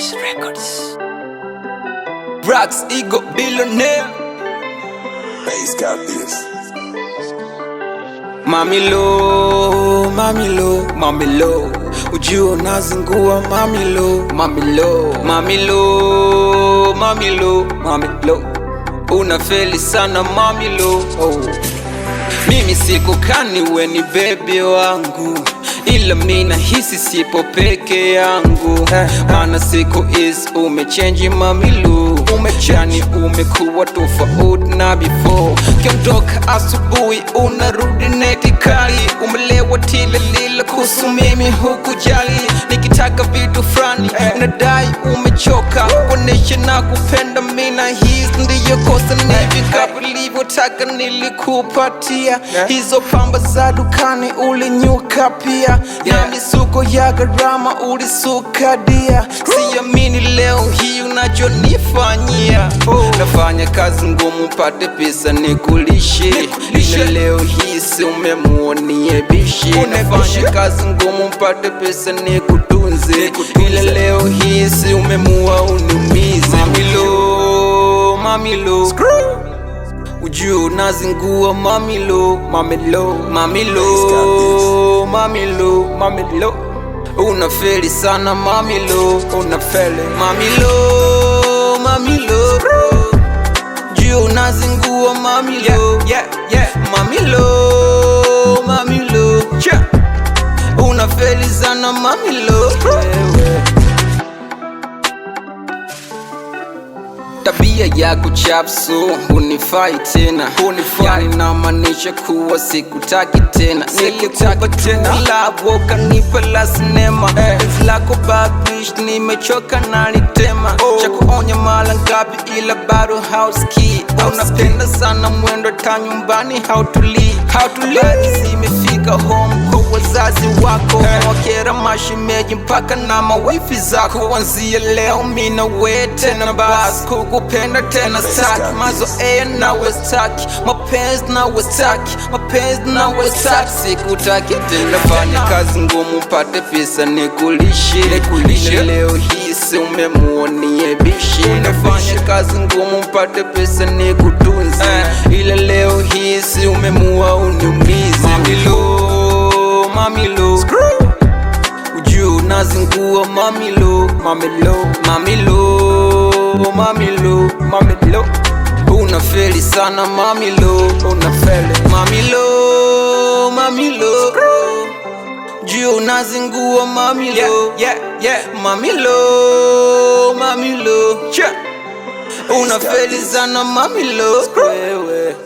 Fresh Records. Brax Ego Billionaire. Bass got this. Mamilo, mamilo, mamilo. Ujio nazingua mamilo, mamilo, mamilo, mamilo, mamilo. Unafeli sana mamilo, oh. Mimi sikukani we ni baby wangu, ila mina hisi sipo peke yangu. Mana siku is umechange mamilu, umechani umekuwa tofauti na before. Kiondoka asubuhi unarudi neti kali, umelewa tile lila kuhusu mimi hukujali. Nikitaka vitu frani unadai umechoka, kuonesha na kupenda mina hisi ndiyo kosa. Nivika ulivyotaka nilikupatia, hizo pamba za dukani ulinyuka pia, na misuko ya gharama ulisuka dia. Siamini leo hii unachonifanyia. Nafanya kazi ngumu pate pesa nikulishe, ila leo hii si umemuonie bishi. Nafanya kazi ngumu pate pesa nikutunze, ila leo hii si umemua uniumize. Mamilo, mamilo, ujio nazingua mamilo, mamilo, mamilo, mamilo, mamilo. Unafeli sana mamilo, unafeli mamilo, mamilo. Ujio nazingua mamilo, mamilo, mamilo. Unafeli sana mamilo. Tabia ya kuchapsu hunifai tena, yani namaanisha kuwa sikutaki tena. Nilikupa tena love ukanipa la sinema, penzi lako babish nimechoka nalitema. Cha kuonya mara ngapi ila bado hausikii. Unapenda sana mwendo ta nyumbani hautulii. Habari zimefika home kwa wazazi wako, wakera mashemeji mpaka na mawifi zako. Kuanzia leo mina we tena basi, kukupenda tena staki. Mazoea nawe staki, mapenzi nawe staki, mapenzi nawe staki. Sikutaki tena, fanya kazi ngumu pate pesa nikulishe, ila leo hii si umemuonie bishi. Nafanya kazi ngumu pate pesa nikutunze, ila leo hii si umemua uniumize. Mamilo, mamilo, ujio nazingua mamilo, mamilo, mamilo, mamilo, mamilo. Unafeli sana mamilo, unafeli mamilo, mamilo. Ujio nazingua mamilo, mamilo, mamilo. Unafeli sana mamilo, wewe.